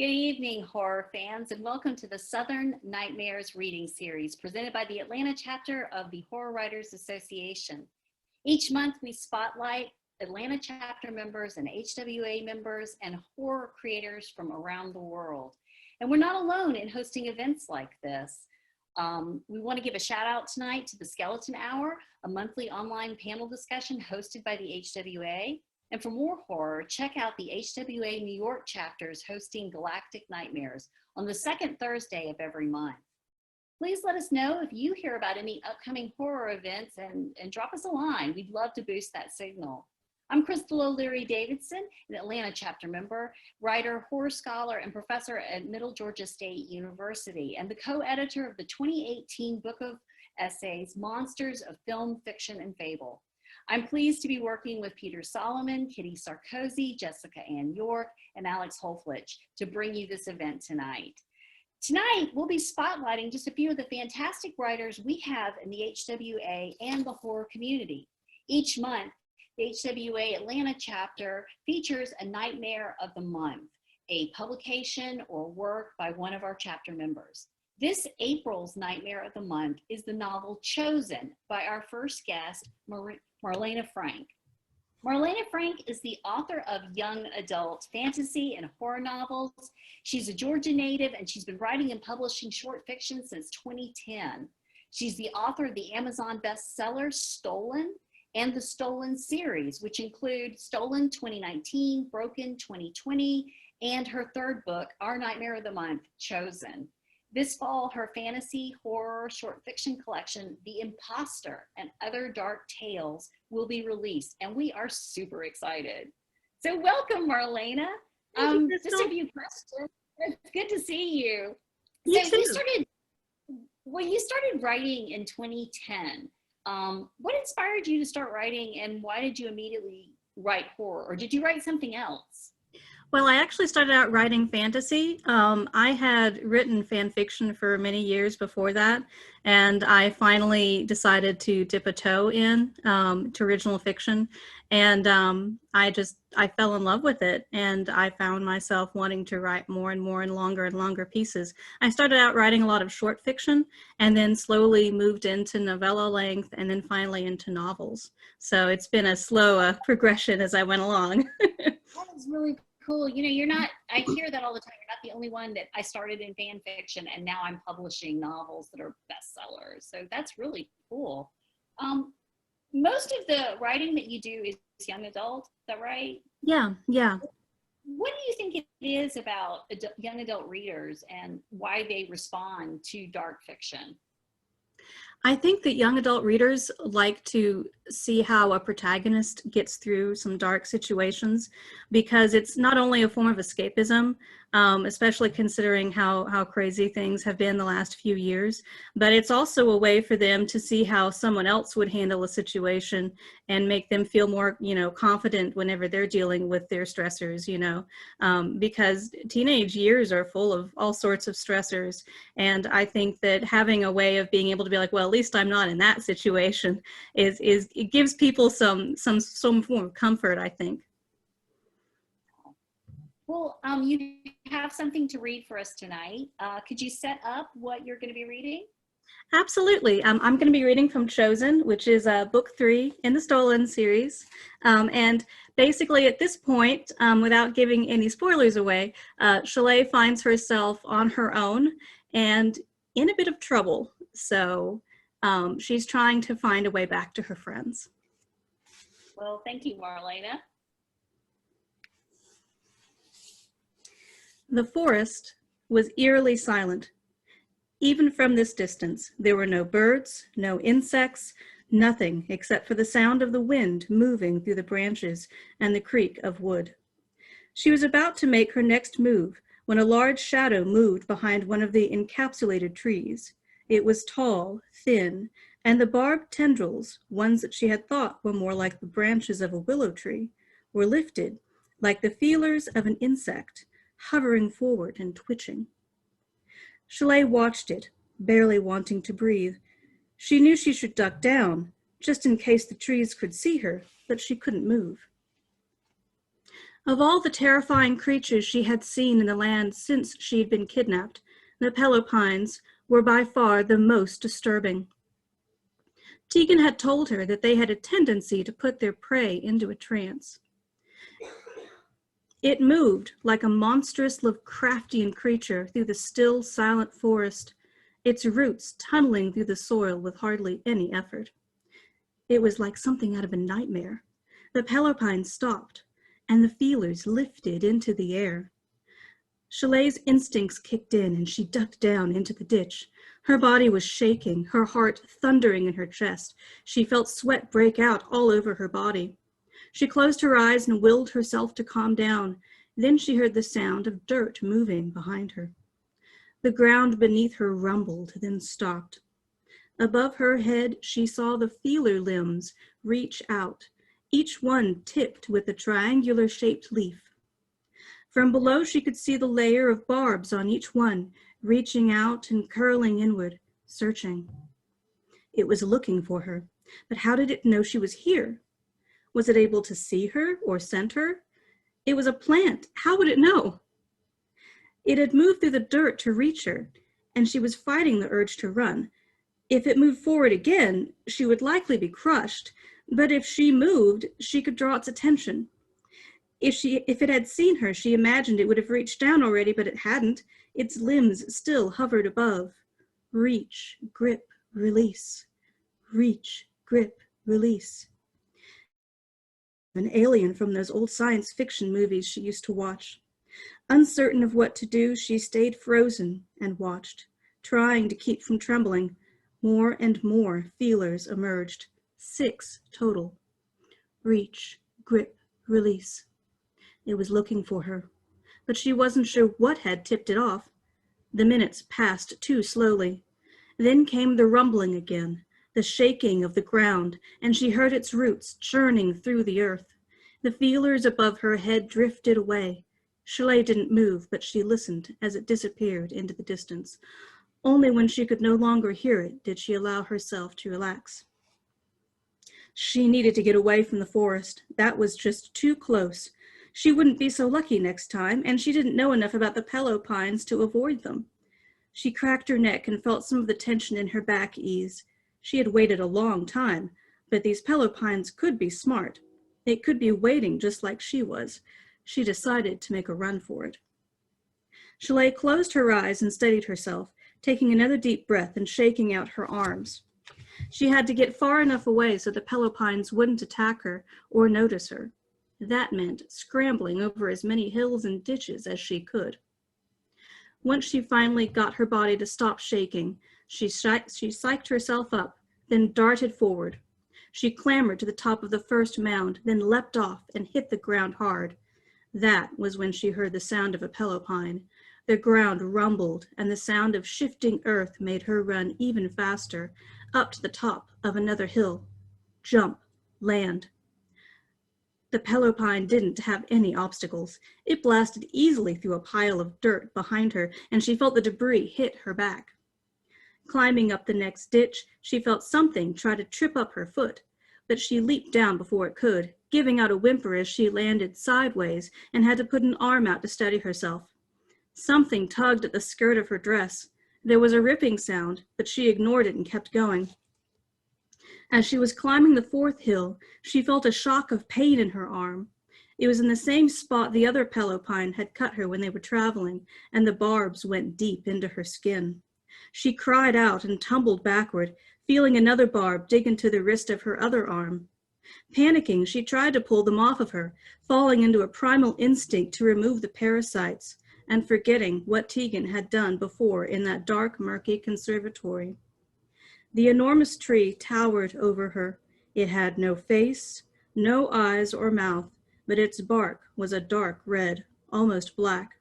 Good evening, horror fans, and welcome to the Southern Nightmares reading series presented by the Atlanta Chapter of the Horror Writers Association. Each month, we spotlight Atlanta Chapter members and HWA members and horror creators from around the world. And we're not alone in hosting events like this. We want to give a shout out tonight to the Skeleton Hour, a monthly online panel discussion hosted by the HWA. And for more horror, check out the HWA New York chapters hosting Galactic Nightmares on the second Thursday of every month. Please let us know if you hear about any upcoming horror events and drop us a line. We'd love to boost that signal. I'm Crystal O'Leary Davidson, an Atlanta chapter member, writer, horror scholar, and professor at Middle Georgia State University, and the co-editor of the 2018 book of essays, Monsters of Film, Fiction, and Fable. I'm pleased to be working with Peter Solomon, Kitty Sarkozy, Jessica Ann York, and Alex Holflich to bring you this event tonight. Tonight, we'll be spotlighting just a few of the fantastic writers we have in the HWA and the horror community. Each month, the HWA Atlanta chapter features a Nightmare of the Month, a publication or work by one of our chapter members. This April's Nightmare of the Month is the novel Chosen by our first guest, Marlena Frank. Marlena Frank is the author of young adult fantasy and horror novels. She's a Georgia native and she's been writing and publishing short fiction since 2010. She's the author of the Amazon bestseller Stolen and the Stolen series, which include Stolen 2019, Broken 2020, and her third book, Our Nightmare of the Month, Chosen. This fall, her fantasy horror short fiction collection, The Imposter and Other Dark Tales, will be released, and we are super excited. So welcome, Marlena. Just a few questions. It's good to see you. You too. You started writing in 2010. What inspired you to start writing, and why did you immediately write horror, or did you write something else? Well, I actually started out writing fantasy. I had written fan fiction for many years before that, and I finally decided to dip a toe in to original fiction, and I fell in love with it, and I found myself wanting to write more and more and longer pieces. I started out writing a lot of short fiction, and then slowly moved into novella length, and then finally into novels. So it's been a slow progression as I went along. That is really cool. You know, I hear that all the time. You're not the only one that I started in fan fiction and now I'm publishing novels that are bestsellers. So that's really cool. Most of the writing that you do is young adult, is that right? Yeah. What do you think it is about young adult readers and why they respond to dark fiction? I think that young adult readers like to see how a protagonist gets through some dark situations, because it's not only a form of escapism, especially considering how crazy things have been the last few years, but it's also a way for them to see how someone else would handle a situation and make them feel more, confident whenever they're dealing with their stressors, because teenage years are full of all sorts of stressors. And I think that having a way of being able to be like, well, at least I'm not in that situation it gives people some form of comfort, I think. Well, you have something to read for us tonight. Could you set up what you're going to be reading? Absolutely. I'm going to be reading from Chosen, which is book 3 in the Stolen series. And basically at this point, without giving any spoilers away, Chalet finds herself on her own and in a bit of trouble. So she's trying to find a way back to her friends. Well, thank you, Marlena. The forest was eerily silent. Even from this distance, there were no birds, no insects, nothing except for the sound of the wind moving through the branches and the creak of wood. She was about to make her next move when a large shadow moved behind one of the encapsulated trees. It was tall, thin, and the barbed tendrils, ones that she had thought were more like the branches of a willow tree, were lifted like the feelers of an insect, hovering forward and twitching. Chalet watched it, barely wanting to breathe. She knew she should duck down, just in case the trees could see her, but she couldn't move. Of all the terrifying creatures she had seen in the land since she had been kidnapped, the pelopines were by far the most disturbing. Tegan had told her that they had a tendency to put their prey into a trance. It moved like a monstrous Lovecraftian creature through the still, silent forest, its roots tunneling through the soil with hardly any effort. It was like something out of a nightmare. The pelopine stopped, and the feelers lifted into the air. Shalea's instincts kicked in, and she ducked down into the ditch. Her body was shaking, her heart thundering in her chest. She felt sweat break out all over her body. She closed her eyes and willed herself to calm down. Then she heard the sound of dirt moving behind her. The ground beneath her rumbled, then stopped. Above her head, she saw the feeler limbs reach out, each one tipped with a triangular-shaped leaf. From below, she could see the layer of barbs on each one, reaching out and curling inward, searching. It was looking for her, but how did it know she was here? Was it able to see her or scent her? It was a plant. How would it know? It had moved through the dirt to reach her, and she was fighting the urge to run. If it moved forward again, she would likely be crushed, but if she moved, she could draw its attention. If it had seen her, she imagined it would have reached down already, but it hadn't. Its limbs still hovered above. Reach, grip, release. Reach, grip, release. An alien from those old science fiction movies she used to watch. Uncertain of what to do, she stayed frozen and watched, trying to keep from trembling. More and more feelers emerged. 6 total. Reach, grip, release. It was looking for her, but she wasn't sure what had tipped it off. The minutes passed too slowly. Then came the rumbling again, the shaking of the ground, and she heard its roots churning through the earth. The feelers above her head drifted away. Shalay didn't move, but she listened as it disappeared into the distance. Only when she could no longer hear it did she allow herself to relax. She needed to get away from the forest. That was just too close. She wouldn't be so lucky next time, and she didn't know enough about the pelopines to avoid them. She cracked her neck and felt some of the tension in her back ease. She had waited a long time, but these pelopines could be smart. It could be waiting just like she was. She decided to make a run for it. Shalay closed her eyes and steadied herself, taking another deep breath and shaking out her arms. She had to get far enough away so the pelopines wouldn't attack her or notice her. That meant scrambling over as many hills and ditches as she could. Once she finally got her body to stop shaking, she psyched herself up, then darted forward. She clambered to the top of the first mound, then leapt off and hit the ground hard. That was when she heard the sound of a pelopine. The ground rumbled, and the sound of shifting earth made her run even faster, up to the top of another hill. Jump, land. The pelopine didn't have any obstacles. It blasted easily through a pile of dirt behind her, and she felt the debris hit her back. Climbing up the next ditch, she felt something try to trip up her foot, but she leaped down before it could, giving out a whimper as she landed sideways and had to put an arm out to steady herself. Something tugged at the skirt of her dress. There was a ripping sound, but she ignored it and kept going. As she was climbing the 4th hill, she felt a shock of pain in her arm. It was in the same spot the other pelopine had cut her when they were traveling, and the barbs went deep into her skin. She cried out and tumbled backward, feeling another barb dig into the wrist of her other arm. Panicking, she tried to pull them off of her, falling into a primal instinct to remove the parasites, and forgetting what Tegan had done before in that dark, murky conservatory. The enormous tree towered over her. It had no face, no eyes or mouth, but its bark was a dark red, almost black.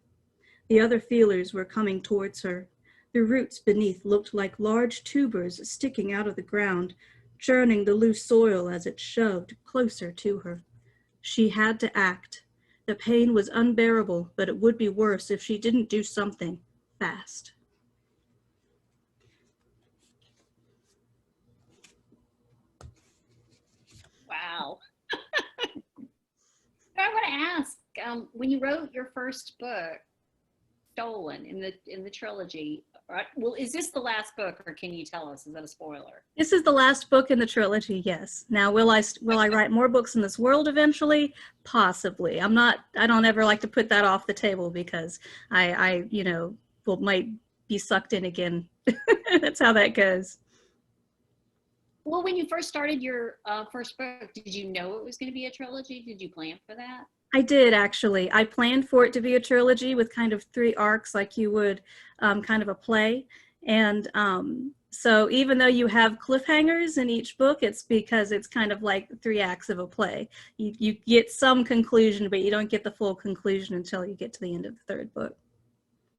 The other feelers were coming towards her. The roots beneath looked like large tubers sticking out of the ground, churning the loose soil as it shoved closer to her. She had to act. The pain was unbearable, but it would be worse if she didn't do something fast. Wow. I want to ask, when you wrote your first book, Stolen, in the trilogy, right? Well, is this the last book, or can you tell us? Is that a spoiler? This is the last book in the trilogy, yes. Now, will I write more books in this world eventually? Possibly. I don't ever like to put that off the table, because I might be sucked in again. That's how that goes. Well, when you first started your first book, did you know it was going to be a trilogy? Did you plan for that? I did, actually. I planned for it to be a trilogy with kind of 3 arcs, like you would kind of a play. And so even though you have cliffhangers in each book, it's because it's kind of like 3 acts of a play. You get some conclusion, but you don't get the full conclusion until you get to the end of the 3rd book.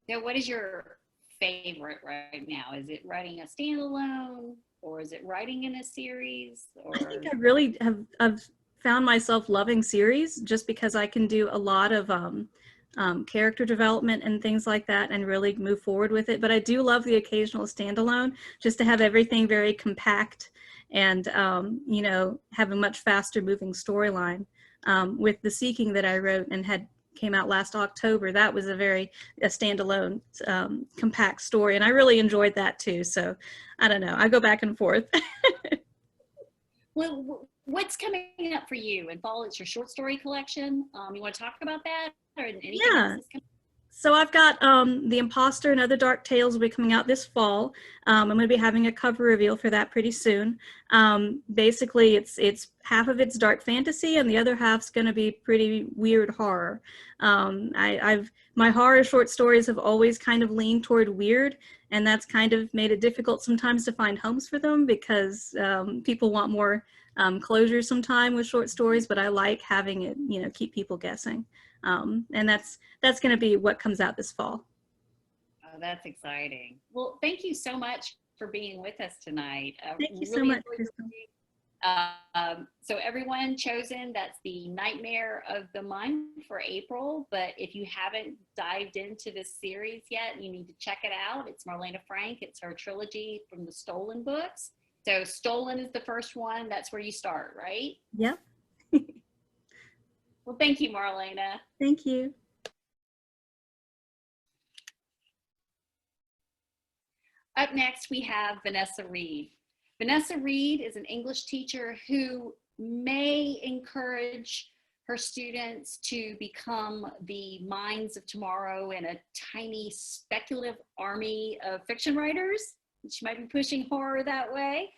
So what is your favorite right now? Is it writing a standalone, or is it writing in a series? Or... I think I really have found myself loving series, just because I can do a lot of character development and things like that and really move forward with it. But I do love the occasional standalone, just to have everything very compact and have a much faster moving storyline. With The Seeking that I wrote and came out last October, that was a standalone compact story, and I really enjoyed that too. So I don't know, I go back and forth. Well, what's coming up for you in fall? It's your short story collection. You want to talk about that, or anything else that's coming? So I've got The Imposter and Other Dark Tales will be coming out this fall. I'm going to be having a cover reveal for that pretty soon. Basically, it's half of it's dark fantasy and the other half's going to be pretty weird horror. My horror short stories have always kind of leaned toward weird, and that's kind of made it difficult sometimes to find homes for them, because people want more closure sometime with short stories, but I like having it, keep people guessing. And that's going to be what comes out this fall. Oh, that's exciting. Well, thank you so much for being with us tonight. Thank you so much. So everyone chosen, that's the Nightmare of the Month for April. But if you haven't dived into this series yet, you need to check it out. It's Marlena Frank. It's her trilogy from the Stolen books. So Stolen is the first one. That's where you start, right? Yep. Well, thank you, Marlena. Thank you. Up next, we have Vanessa Reid. Vanessa Reid is an English teacher who may encourage her students to become the minds of tomorrow in a tiny speculative army of fiction writers. She might be pushing horror that way.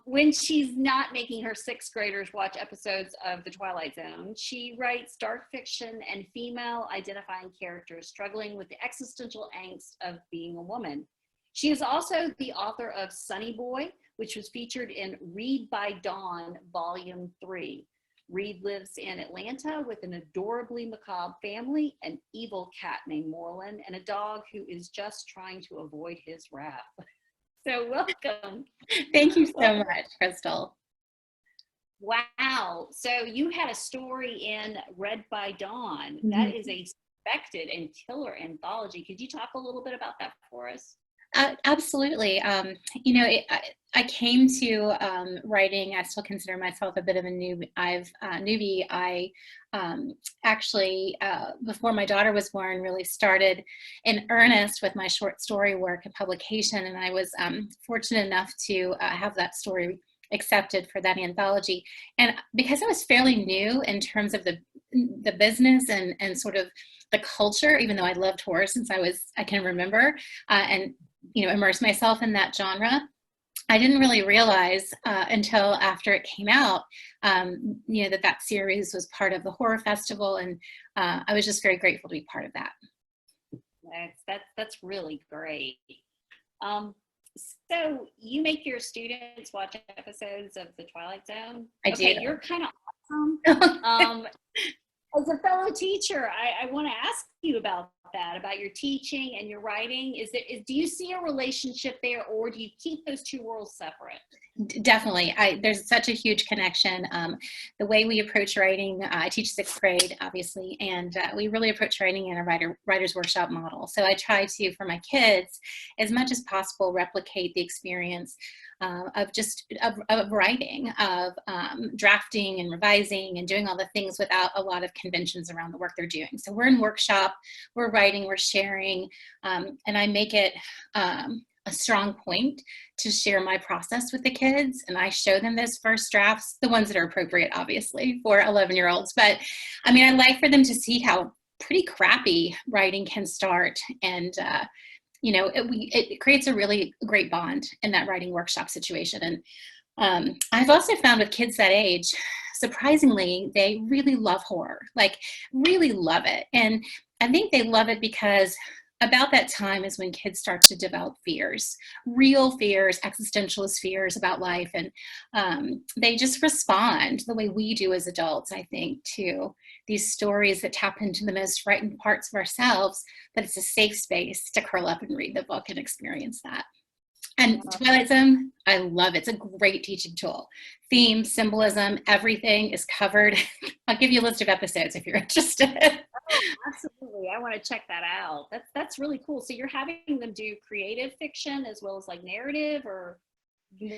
When she's not making her 6th graders watch episodes of The Twilight Zone, she writes dark fiction and female identifying characters struggling with the existential angst of being a woman. She is also the author of Sunny Boy, which was featured in Read by Dawn, Volume 3. Reid lives in Atlanta with an adorably macabre family, an evil cat named Moreland, and a dog who is just trying to avoid his wrath. So welcome. Thank you so much, Crystal. Wow. So you had a story in Read by Dawn. Mm-hmm. That is a respected and killer anthology. Could you talk a little bit about that for us? Absolutely. I came to writing. I still consider myself a bit of a newbie. I actually, before my daughter was born, really started in earnest with my short story work and publication. And I was fortunate enough to have that story accepted for that anthology. And because I was fairly new in terms of the business and sort of the culture, even though I loved horror since I can remember, and immerse myself in that genre, I didn't really realize until after it came out, that series was part of the horror festival, and I was just very grateful to be part of that. That's really great. So you make your students watch episodes of The Twilight Zone? I do. You're kind of awesome. As a fellow teacher, I want to ask you about that, about your teaching and your writing. Do you see a relationship there, or do you keep those two worlds separate? Definitely. There's such a huge connection. The way we approach writing, I teach 6th grade, obviously, and we really approach writing in a writer's workshop model. So I try to, for my kids, as much as possible, replicate the experience of writing, of drafting and revising and doing all the things without a lot of conventions around the work they're doing. So we're in workshop, we're writing, we're sharing, and I make it a strong point to share my process with the kids, and I show them those first drafts, the ones that are appropriate, obviously, for 11-year-olds. But I mean, I like for them to see how pretty crappy writing can start, and it creates a really great bond in that writing workshop situation. And I've also found with kids that age, surprisingly, they really love horror, like really love it. And I think they love it because about that time is when kids start to develop fears, real fears, existentialist fears about life. And they just respond the way we do as adults, I think, to these stories that tap into the most frightened parts of ourselves, but it's a safe space to curl up and read the book and experience that. And Twilight Zone, I love it. It's a great teaching tool. Theme, symbolism, everything is covered. I'll give you a list of episodes if you're interested. Oh, absolutely. I want to check that out. That's really cool. So you're having them do creative fiction as well as like narrative or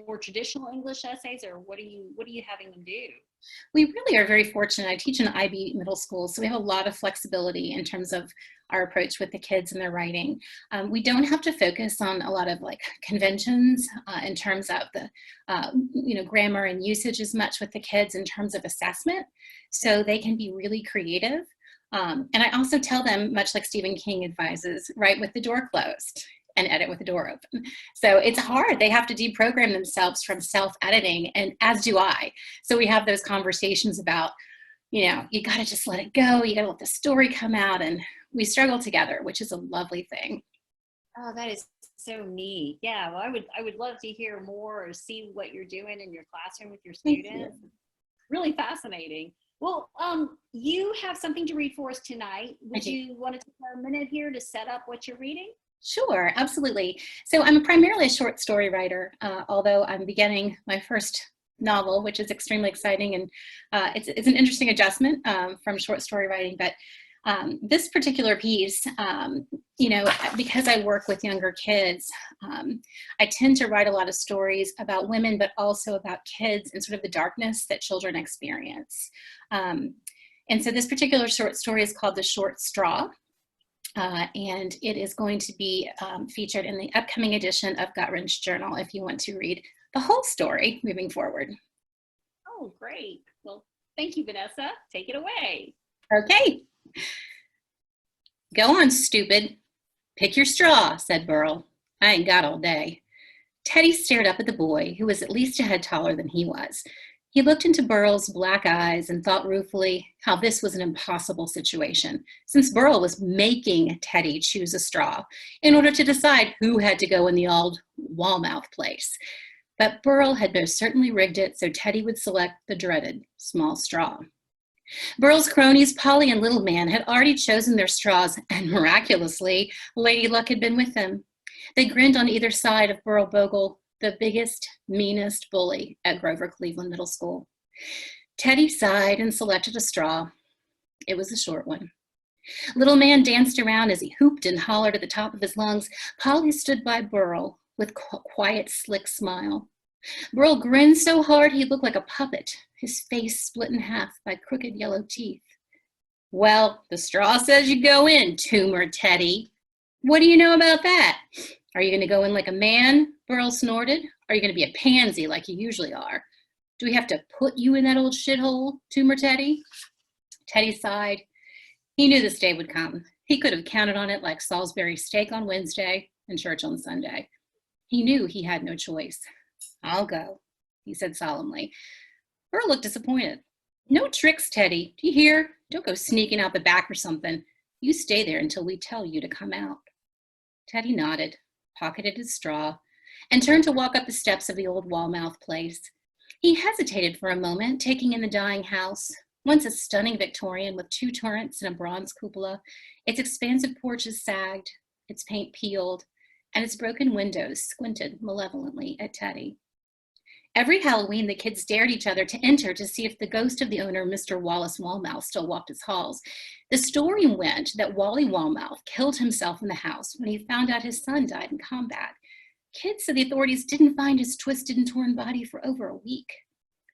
more traditional English essays, or what are you having them do? We really are very fortunate. I teach in IB middle school, so we have a lot of flexibility in terms of our approach with the kids and their writing. We don't have to focus on a lot of like conventions in terms of the grammar and usage as much with the kids in terms of assessment, so they can be really creative. And I also tell them, much like Stephen King advises, write with the door closed and edit with the door open. So it's hard. They have to deprogram themselves from self-editing, and as do I. So we have those conversations about, you got to just let it go. You got to let the story come out, and we struggle together, which is a lovely thing. Oh, that is so neat. Yeah, well, I would love to hear more or see what you're doing in your classroom with your students. Really fascinating. Well, you have something to read for us tonight. Would you want to take a minute here to set up what you're reading? Sure, absolutely. So I'm primarily a short story writer, although I'm beginning my first novel, which is extremely exciting, and it's an interesting adjustment from short story writing. But this particular piece, because I work with younger kids, I tend to write a lot of stories about women, but also about kids and sort of the darkness that children experience. And so this particular short story is called The Short Straw. And it is going to be featured in the upcoming edition of Gut-Wrench Journal if you want to read the whole story moving forward. Oh, great. Well, thank you, Vanessa. Take it away. Okay. Go on, stupid. Pick your straw, said Burl. I ain't got all day. Teddy stared up at the boy, who was at least a head taller than he was. He looked into Burl's black eyes and thought ruefully how this was an impossible situation, since Burl was making Teddy choose a straw in order to decide who had to go in the old wall-mouth place. But Burl had most certainly rigged it so Teddy would select the dreaded small straw. Burl's cronies, Polly and Little Man, had already chosen their straws, and miraculously, Lady Luck had been with them. They grinned on either side of Burl Bogle, the biggest, meanest bully at Grover Cleveland Middle School. Teddy sighed and selected a straw. It was a short one. Little Man danced around as he hooped and hollered at the top of his lungs. Polly stood by Burl with a quiet, slick smile. Burl grinned so hard he looked like a puppet, his face split in half by crooked yellow teeth. Well, the straw says you go in, tumor Teddy. What do you know about that? Are you going to go in like a man? Burl snorted. Are you going to be a pansy like you usually are? Do we have to put you in that old shithole, tumor Teddy? Teddy sighed. He knew this day would come. He could have counted on it like Salisbury steak on Wednesday and church on Sunday. He knew he had no choice. I'll go, he said solemnly. Burl looked disappointed. No tricks, Teddy. Do you hear? Don't go sneaking out the back or something. You stay there until we tell you to come out. Teddy nodded, pocketed his straw, and turned to walk up the steps of the old wall-mouth place. He hesitated for a moment, taking in the dying house, once a stunning Victorian with 2 turrets and a bronze cupola. Its expansive porches sagged, its paint peeled, and its broken windows squinted malevolently at Teddy. Every Halloween, the kids dared each other to enter to see if the ghost of the owner, Mr. Wallace Wallmouth, still walked its halls. The story went that Wally Wallmouth killed himself in the house when he found out his son died in combat. Kids said the authorities didn't find his twisted and torn body for over a week.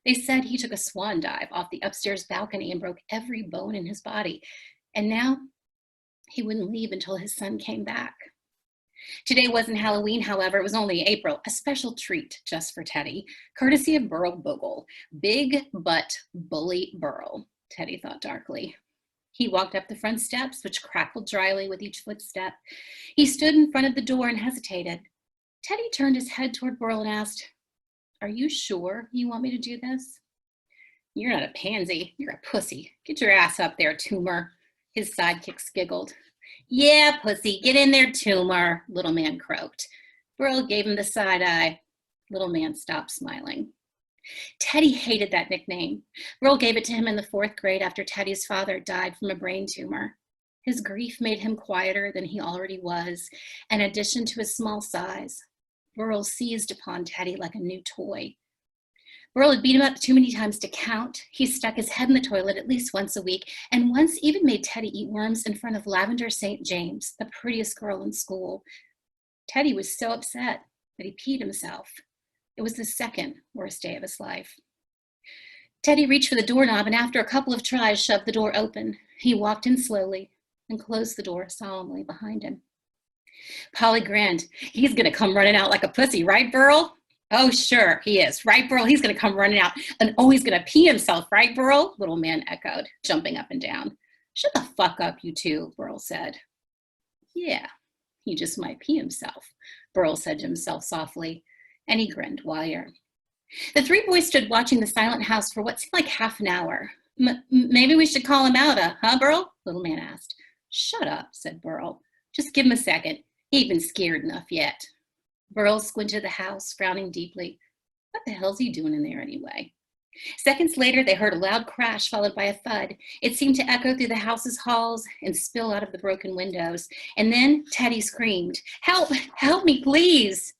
They said he took a swan dive off the upstairs balcony and broke every bone in his body. And now he wouldn't leave until his son came back. Today wasn't Halloween, however, it was only April, a special treat just for Teddy, courtesy of Burl Bogle. Big butt bully Burl, Teddy thought darkly. He walked up the front steps, which crackled dryly with each footstep. He stood in front of the door and hesitated. Teddy turned his head toward Burl and asked, "Are you sure you want me to do this?" "You're not a pansy, you're a pussy. Get your ass up there, Tumor." His sidekicks giggled. "Yeah, pussy, get in there, Tumor," little man croaked. Burl gave him the side eye. Little man stopped smiling. Teddy hated that nickname. Burl gave it to him in the 4th grade after Teddy's father died from a brain tumor. His grief made him quieter than he already was. In addition to his small size, Burl seized upon Teddy like a new toy. Burl had beat him up too many times to count. He stuck his head in the toilet at least once a week, and once even made Teddy eat worms in front of Lavender St. James, the prettiest girl in school. Teddy was so upset that he peed himself. It was the second worst day of his life. Teddy reached for the doorknob and after a couple of tries shoved the door open. He walked in slowly and closed the door solemnly behind him. Polly grinned. "He's gonna come running out like a pussy, right, Burl?" "Oh, sure, he is. Right, Burl? He's gonna come running out. And oh, he's gonna pee himself, right, Burl?" Little man echoed, jumping up and down. "Shut the fuck up, you two," Burl said. "Yeah, he just might pee himself," Burl said to himself softly, and he grinned wider. The 3 boys stood watching the silent house for what seemed like half an hour. Maybe we should call him out, huh, Burl?" Little man asked. "Shut up," said Burl. "Just give him a second. He ain't been scared enough yet." Burl squinted at the house, frowning deeply. What the hell's he doing in there anyway? Seconds later, they heard a loud crash followed by a thud. It seemed to echo through the house's halls and spill out of the broken windows. And then Teddy screamed, "Help! Help me, please!"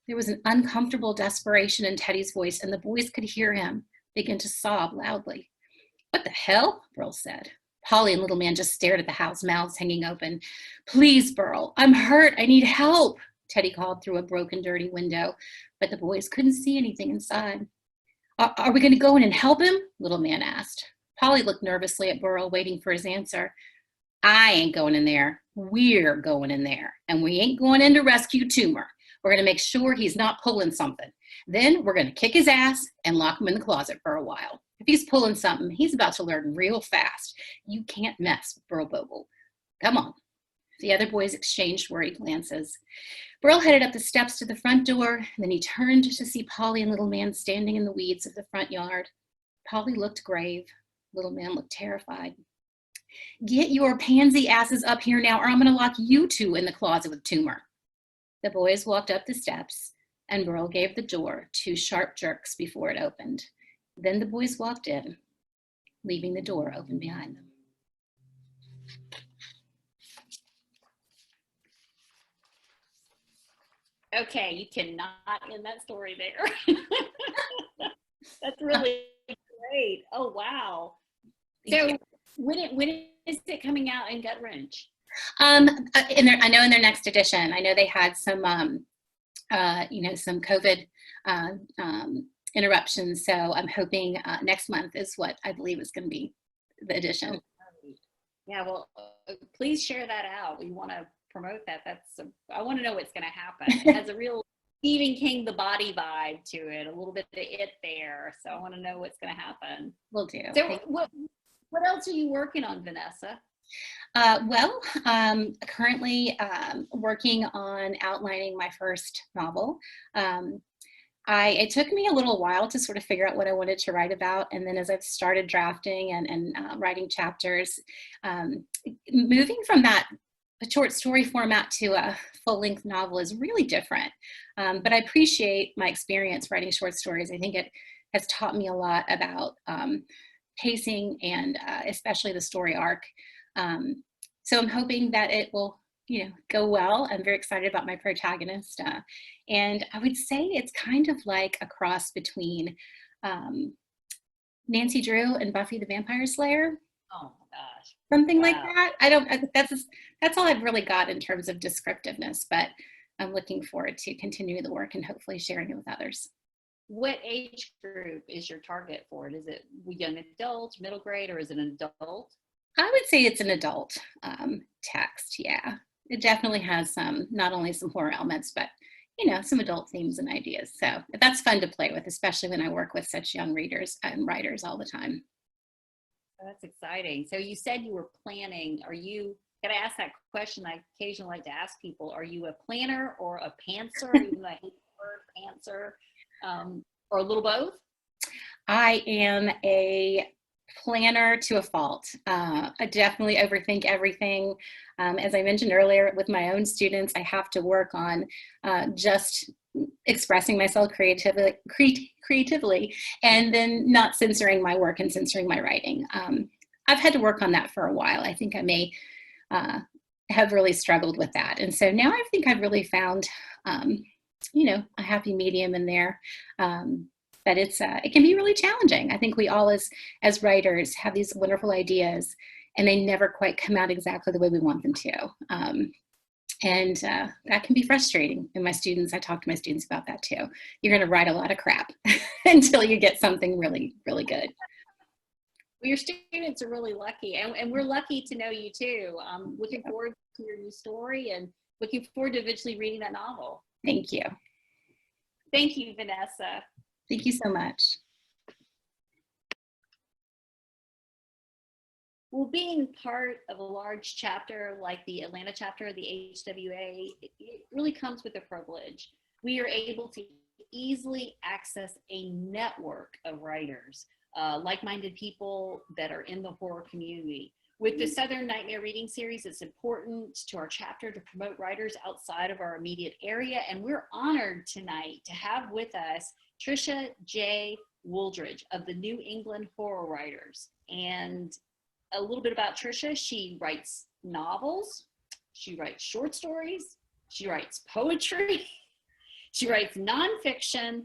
There was an uncomfortable desperation in Teddy's voice, and the boys could hear him begin to sob loudly. "What the hell?" Burl said. Polly and Little Man just stared at the house, mouths hanging open. "Please, Burl, I'm hurt. I need help," Teddy called through a broken, dirty window, but the boys couldn't see anything inside. Are we going to go in and help him?" Little Man asked. Polly looked nervously at Burl, waiting for his answer. "I ain't going in there. We're going in there, and we ain't going in to rescue Tumor. We're going to make sure he's not pulling something. Then we're going to kick his ass and lock him in the closet for a while. If he's pulling something, he's about to learn real fast. You can't mess with Burl Bogle. Come on." The other boys exchanged worried glances. Burl headed up the steps to the front door, and then he turned to see Polly and Little Man standing in the weeds of the front yard. Polly looked grave. Little Man looked terrified. "Get your pansy asses up here now, or I'm going to lock you two in the closet with Tumor." The boys walked up the steps, and Burl gave the door 2 sharp jerks before it opened. Then the boys walked in, leaving the door open behind them. Okay, you cannot end that story there. That's really great. Oh, wow. So when is it coming out in Gut Wrench? I know in their next edition, I know they had some, some COVID interruptions. So I'm hoping next month is what I believe is going to be the edition. Yeah, well, please share that out. We want to promote that. I want to know what's going to happen. It has a real Stephen King, the body vibe to it, a little bit of it there. So I want to know what's going to happen. Will do. So what else are you working on, Vanessa? Currently working on outlining my first novel. It took me a little while to sort of figure out what I wanted to write about. And then as I've started drafting and writing chapters, moving from that short story format to a full-length novel is really different. But I appreciate my experience writing short stories. I think it has taught me a lot about pacing and especially the story arc. So I'm hoping that it will go well. I'm very excited about my protagonist. And I would say it's kind of like a cross between Nancy Drew and Buffy the Vampire Slayer. Oh my gosh. Something like Wow. that. That's all I've really got in terms of descriptiveness, but I'm looking forward to continuing the work and hopefully sharing it with others. What age group is your target for it? Is it young adult, middle grade, or is it an adult? I would say it's an adult text. Yeah, it definitely has not only some horror elements, but some adult themes and ideas. So that's fun to play with, especially when I work with such young readers and writers all the time. That's exciting. So you said you were planning. Got to ask that question I occasionally like to ask people. Are you a planner or a pantser? Even though I hate the word pantser, or a little both? I am a planner to a fault. I definitely overthink everything. As I mentioned earlier, with my own students, I have to work on just expressing myself creatively, and then not censoring my work and censoring my writing. I've had to work on that for a while. I think I may have really struggled with that. And so now I think I've really found, a happy medium in there. But it can be really challenging. I think we all as writers have these wonderful ideas, and they never quite come out exactly the way we want them to. And that can be frustrating. And I talk to my students about that too. You're going to write a lot of crap until you get something really, really good. Well, your students are really lucky, and we're lucky to know you too. Looking forward to your new story, and looking forward to eventually reading that novel. Thank you. Thank you, Vanessa. Thank you so much. Well, being part of a large chapter like the Atlanta chapter of the HWA, it really comes with a privilege. We are able to easily access a network of writers, like-minded people that are in the horror community. With the Southern Nightmare Reading Series, it's important to our chapter to promote writers outside of our immediate area, and we're honored tonight to have with us Trisha J Wooldridge of the New England Horror Writers. And a little bit about Trisha: she writes novels, she writes short stories, she writes poetry, she writes nonfiction,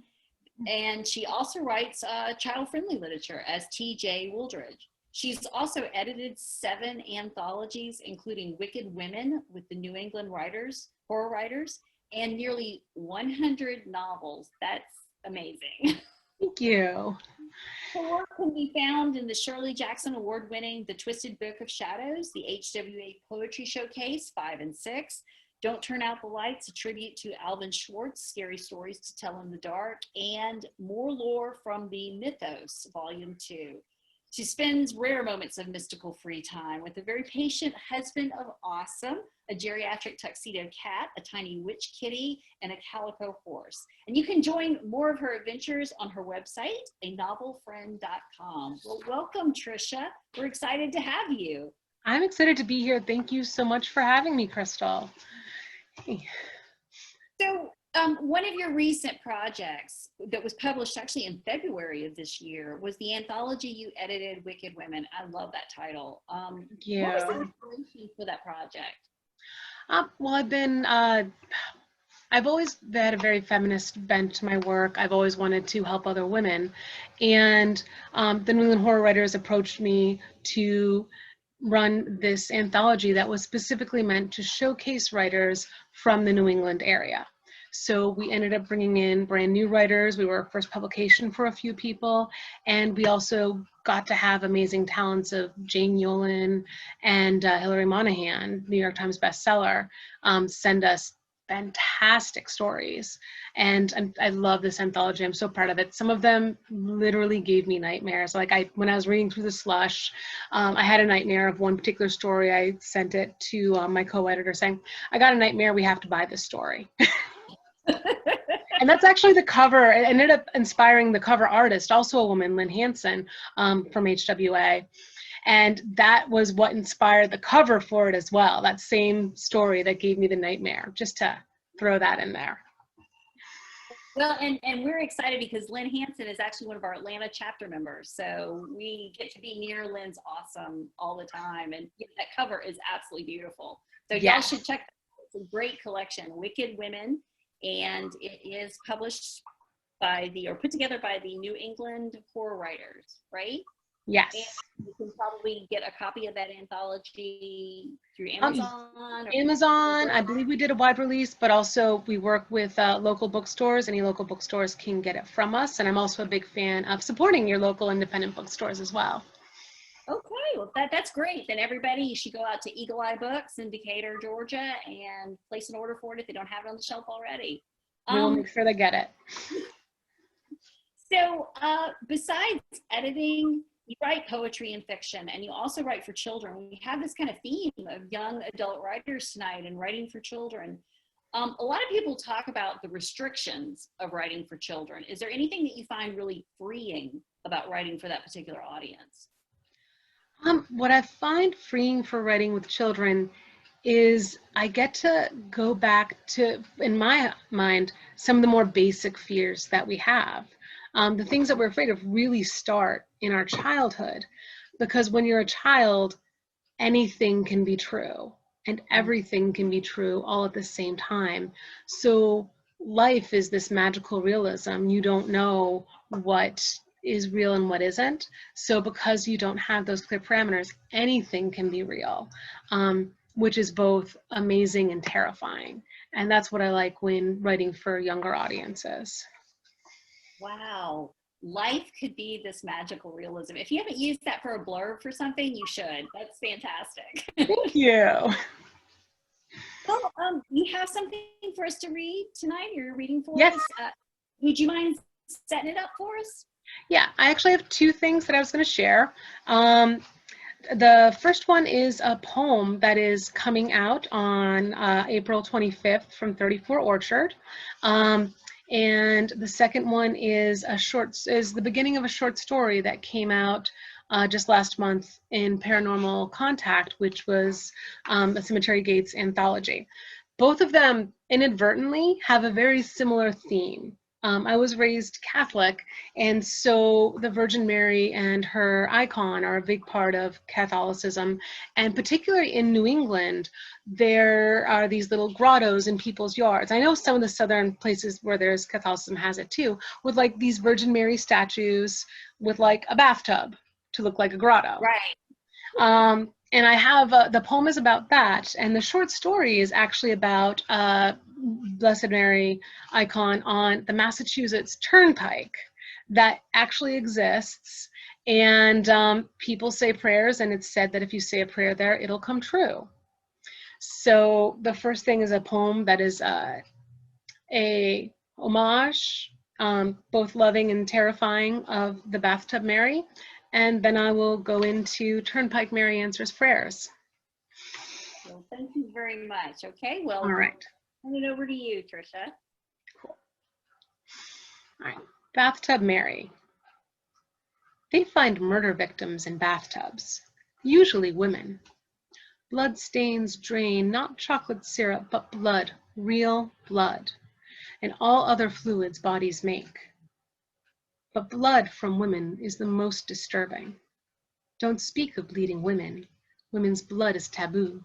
and she also writes child-friendly literature as T.J. Wooldridge. She's also edited 7 anthologies, including Wicked Women with the New England Horror Writers, and nearly 100 novels. That's amazing. Thank you. Her work can be found in the Shirley Jackson Award-winning The Twisted Book of Shadows, the HWA Poetry Showcase 5 and 6, Don't Turn Out the Lights, a tribute to Alvin Schwartz, Scary Stories to Tell in the Dark, and More Lore from the Mythos, Volume 2. She spends rare moments of mystical free time with a very patient husband of awesome, a geriatric tuxedo cat, a tiny witch kitty, and a calico horse. And you can join more of her adventures on her website, anovelfriend.com. Well, welcome, Trisha. We're excited to have you. I'm excited to be here. Thank you so much for having me, Crystal. Hey. So one of your recent projects that was published actually in February of this year was the anthology you edited, Wicked Women. I love that title. Yeah. What was the inspiration for that project? Well, I've always had a very feminist bent to my work. I've always wanted to help other women. And the New England Horror Writers approached me to run this anthology that was specifically meant to showcase writers from the New England area. So we ended up bringing in brand new writers. We were a first publication for a few people. And we also got to have amazing talents of Jane Yolen and Hilary Monahan, New York Times bestseller, send us fantastic stories. And I love this anthology. I'm so proud of it. Some of them literally gave me nightmares. Like when I was reading through the slush, I had a nightmare of one particular story. I sent it to my co-editor saying, I got a nightmare, we have to buy this story. And that's actually the cover. It ended up inspiring the cover artist, also a woman, Lynn Hansen, from HWA. And that was what inspired the cover for it as well. That same story that gave me the nightmare, just to throw that in there. Well, and we're excited because Lynn Hansen is actually one of our Atlanta chapter members. So we get to be near Lynn's awesome all the time. And that cover is absolutely beautiful. So y'all Yes. should check that out. It's a great collection, Wicked Women, and it is published by or put together by the New England Horror Writers, right? Yes. And you can probably get a copy of that anthology through Amazon. Amazon, I believe we did a wide release, but also we work with local bookstores. Any local bookstores can get it from us. And I'm also a big fan of supporting your local independent bookstores as well. Okay, well that's great. Then everybody, you should go out to Eagle Eye Books in Decatur, Georgia, and place an order for it if they don't have it on the shelf already. We'll make sure they get it. So besides editing, you write poetry and fiction, and you also write for children. We have this kind of theme of young adult writers tonight and writing for children. A lot of people talk about the restrictions of writing for children. Is there anything that you find really freeing about writing for that particular audience? What I find freeing for writing with children is I get to go back to, in my mind, some of the more basic fears that we have. The things that we're afraid of really start in our childhood, because when you're a child, anything can be true and everything can be true all at the same time. So life is this magical realism. You don't know what is real and what isn't. So because you don't have those clear parameters, anything can be real, which is both amazing and terrifying. And that's what I like when writing for younger audiences. Wow. Life could be this magical realism. If you haven't used that for a blurb for something, you should. That's fantastic. Thank you. Well, you have something for us to read tonight? You're reading for Yes. us? Would you mind setting it up for us? Yeah, I actually have two things that I was going to share. The first one is a poem that is coming out on April 25th from 34 Orchard. And the second one is the beginning of a short story that came out just last month in Paranormal Contact, which was a Cemetery Gates anthology. Both of them inadvertently have a very similar theme. I was raised Catholic, and so the Virgin Mary and her icon are a big part of Catholicism. And particularly in New England, there are these little grottos in people's yards. I know some of the southern places where there's Catholicism has it too, with like these Virgin Mary statues with like a bathtub to look like a grotto. Right. And I have, the poem is about that, and the short story is actually about Blessed Mary icon on the Massachusetts Turnpike that actually exists, and people say prayers, and it's said that if you say a prayer there, it'll come true. So the first thing is a poem that is a homage, both loving and terrifying, of the Bathtub Mary. And then I will go into Turnpike Mary Answers Prayers. Well, thank you very much. Okay, well, All right. I'll turn it over to you, Trisha. Cool. All right. Bathtub Mary. They find murder victims in bathtubs, usually women. Blood stains drain not chocolate syrup, but blood, real blood, and all other fluids bodies make. But blood from women is the most disturbing. Don't speak of bleeding women. Women's blood is taboo.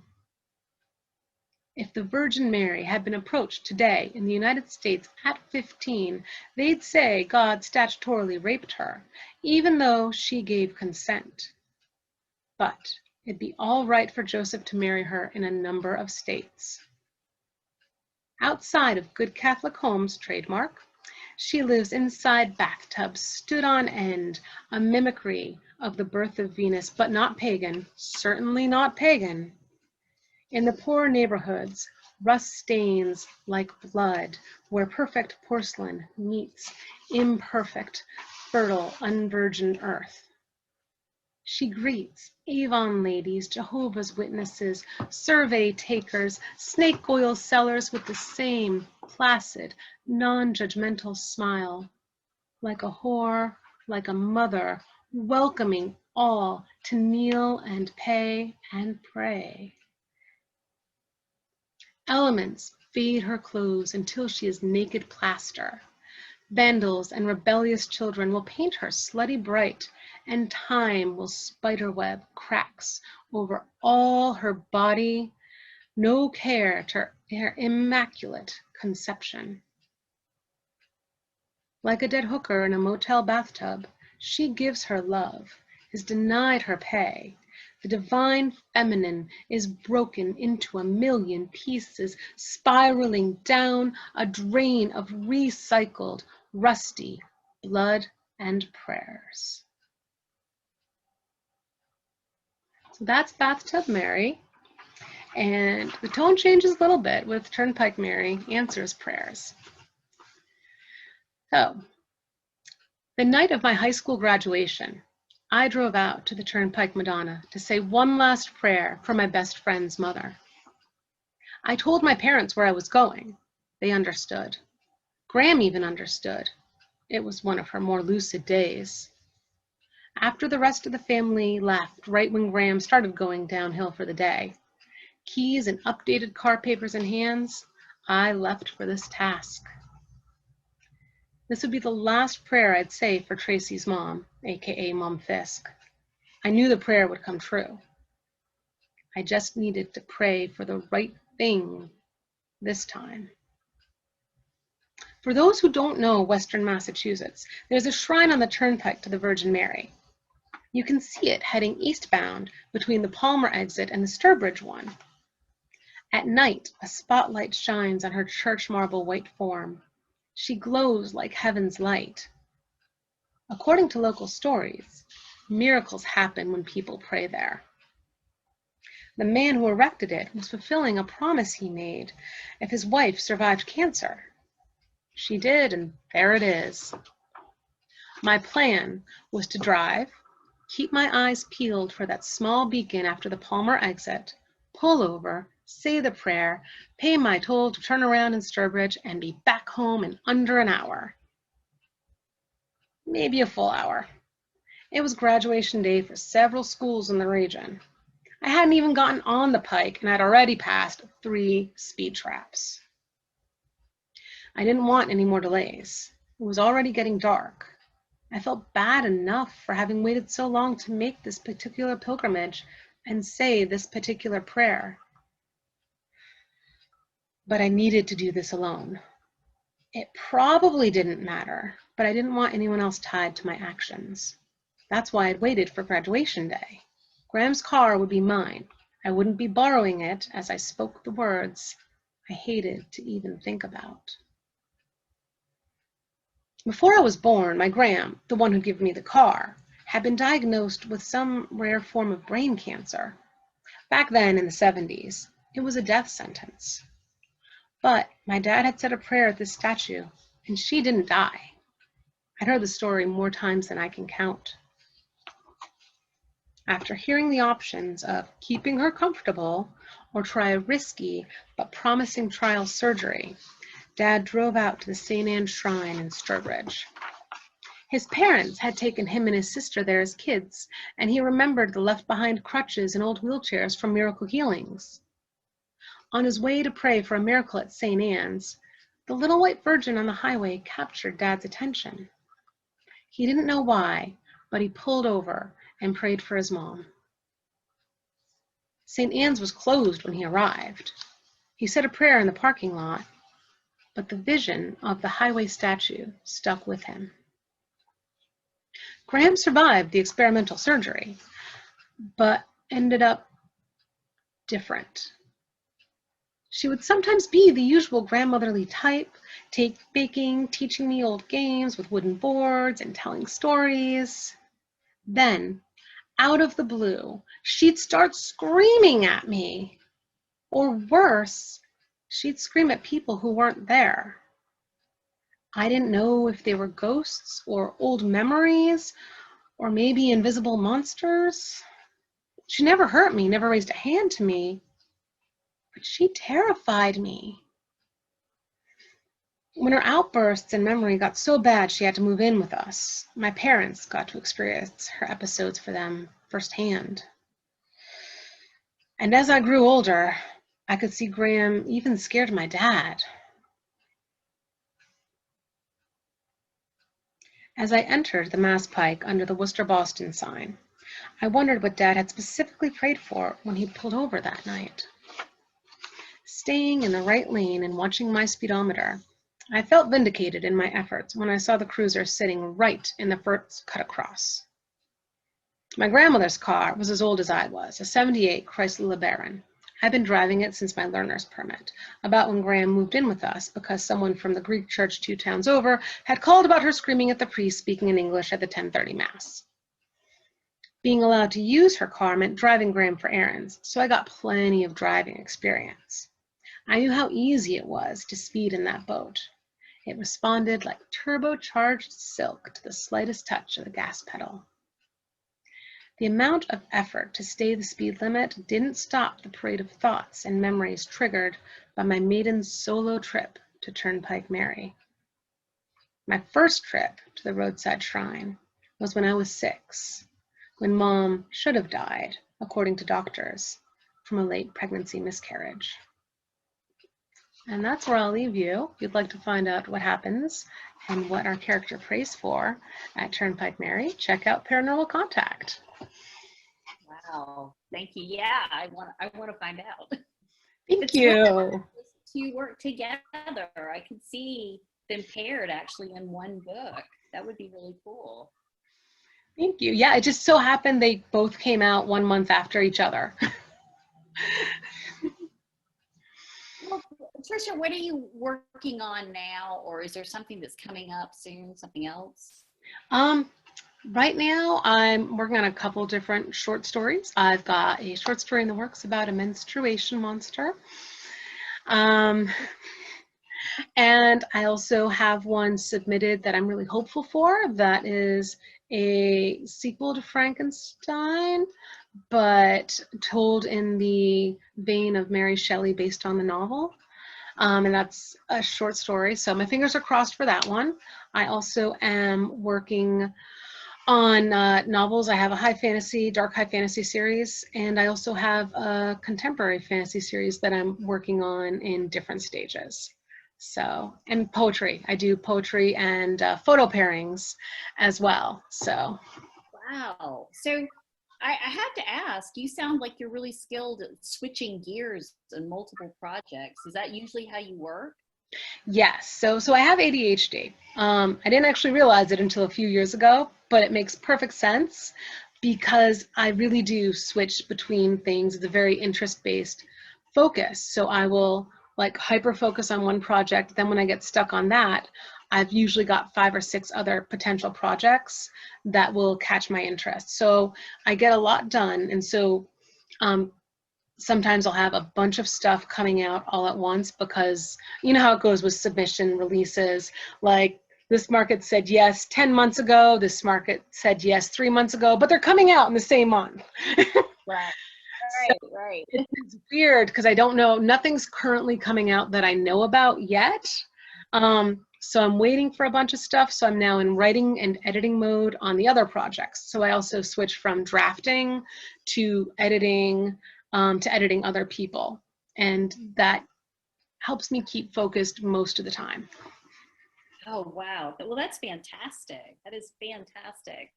If the Virgin Mary had been approached today in the United States at 15, they'd say God statutorily raped her, even though she gave consent. But it'd be all right for Joseph to marry her in a number of states. Outside of good Catholic homes, trademark, she lives inside bathtubs, stood on end, a mimicry of the birth of Venus, but not pagan, certainly not pagan. In the poorer neighborhoods, rust stains like blood, where perfect porcelain meets imperfect, fertile, unvirgin earth. She greets Avon ladies, Jehovah's Witnesses, survey takers, snake oil sellers with the same placid, non-judgmental smile, like a whore, like a mother, welcoming all to kneel and pay and pray. Elements fade her clothes until she is naked plaster. Vandals and rebellious children will paint her slutty bright, and time will spiderweb cracks over all her body, no care to her immaculate conception. Like a dead hooker in a motel bathtub, she gives her love, is denied her pay. The divine feminine is broken into a million pieces, spiraling down a drain of recycled, rusty blood and prayers. So that's Bathtub Mary. And the tone changes a little bit with Turnpike Mary answers prayers. So, the night of my high school graduation, I drove out to the Turnpike Madonna to say one last prayer for my best friend's mother. I told my parents where I was going. They understood. Graham even understood. It was one of her more lucid days. After the rest of the family left, right when Graham started going downhill for the day, keys and updated car papers in hands, I left for this task. This would be the last prayer I'd say for Tracy's mom, aka Mom Fisk. I knew the prayer would come true. I just needed to pray for the right thing this time. For those who don't know Western Massachusetts, there's a shrine on the Turnpike to the Virgin Mary. You can see it heading eastbound between the Palmer exit and the Sturbridge one. At night, a spotlight shines on her church marble white form. She glows like heaven's light. According to local stories, miracles happen when people pray there. The man who erected it was fulfilling a promise he made if his wife survived cancer. She did, and there it is. My plan was to drive, keep my eyes peeled for that small beacon after the Palmer exit, pull over, say the prayer, pay my toll to turn around in Sturbridge, and be back home in under an hour. Maybe a full hour. It was graduation day for several schools in the region. I hadn't even gotten on the Pike, and I'd already passed 3 speed traps. I didn't want any more delays. It was already getting dark. I felt bad enough for having waited so long to make this particular pilgrimage and say this particular prayer. But I needed to do this alone. It probably didn't matter, but I didn't want anyone else tied to my actions. That's why I'd waited for graduation day. Graham's car would be mine. I wouldn't be borrowing it as I spoke the words I hated to even think about. Before I was born, my Graham, the one who gave me the car, had been diagnosed with some rare form of brain cancer. Back then, in the 70s, it was a death sentence. But my dad had said a prayer at this statue, and she didn't die. I'd heard the story more times than I can count. After hearing the options of keeping her comfortable or try a risky but promising trial surgery, Dad drove out to the St. Anne's Shrine in Sturbridge. His parents had taken him and his sister there as kids, and he remembered the left-behind crutches and old wheelchairs from Miracle Healings. On his way to pray for a miracle at St. Anne's, the little white virgin on the highway captured Dad's attention. He didn't know why, but he pulled over and prayed for his mom. St. Anne's was closed when he arrived. He said a prayer in the parking lot, but the vision of the highway statue stuck with him. Graham survived the experimental surgery, but ended up different. She would sometimes be the usual grandmotherly type, baking, teaching me old games with wooden boards and telling stories. Then, out of the blue, she'd start screaming at me. Or worse, she'd scream at people who weren't there. I didn't know if they were ghosts or old memories or maybe invisible monsters. She never hurt me, never raised a hand to me, but she terrified me. When her outbursts in memory got so bad she had to move in with us, my parents got to experience her episodes for them firsthand. And as I grew older, I could see Graham even scared my dad. As I entered the Mass Pike under the Worcester-Boston sign, I wondered what Dad had specifically prayed for when he pulled over that night. staying in the right lane and watching my speedometer. I felt vindicated in my efforts when I saw the cruiser sitting right in the first cut across. My grandmother's car was as old as I was, a '78 Chrysler LeBaron. I'd been driving it since my learner's permit, about when Graham moved in with us because someone from the Greek church 2 towns over had called about her screaming at the priest speaking in English at the 10:30 Mass. Being allowed to use her car meant driving Graham for errands, so I got plenty of driving experience. I knew how easy it was to speed in that boat. It responded like turbocharged silk to the slightest touch of the gas pedal. The amount of effort to stay the speed limit didn't stop the parade of thoughts and memories triggered by my maiden solo trip to Turnpike Mary. My first trip to the roadside shrine was when I was 6, when Mom should have died, according to doctors, from a late pregnancy miscarriage. And that's where I'll leave you. If you'd like to find out what happens and what our character prays for at Turnpike Mary, check out Paranormal Contact. Wow, thank you. Yeah, I want to find out. Thank you. To work together, I could see them paired actually in one book. That would be really cool. Thank you. Yeah, it just so happened they both came out 1 month after each other. Well, Trisha, what are you working on now, or is there something that's coming up soon, something else? Right now, I'm working on a couple different short stories. I've got a short story in the works about a menstruation monster. And I also have one submitted that I'm really hopeful for that is a sequel to Frankenstein, but told in the vein of Mary Shelley based on the novel. And that's a short story. So my fingers are crossed for that one. I also am working on novels. I have a dark high fantasy series, and I also have a contemporary fantasy series that I'm working on in different stages. So, and poetry. I do poetry and photo pairings as well. So. Wow. So I have to ask, you sound like you're really skilled at switching gears in multiple projects. Is that usually how you work? Yes, so I have ADHD. I didn't actually realize it until a few years ago, but it makes perfect sense because I really do switch between things. It's a very interest-based focus. So I will like hyper focus on one project. Then when I get stuck on that, I've usually got 5 or 6 other potential projects that will catch my interest. So I get a lot done. And so sometimes I'll have a bunch of stuff coming out all at once because you know how it goes with submission releases. Like this market said yes 10 months ago, this market said yes 3 months ago, but they're coming out in the same month. Right. Right. It's weird because I don't know, nothing's currently coming out that I know about yet. So I'm waiting for a bunch of stuff. So I'm now in writing and editing mode on the other projects. So I also switch from drafting to editing other people. And that helps me keep focused most of the time. Oh, wow. Well, that's fantastic. That is fantastic.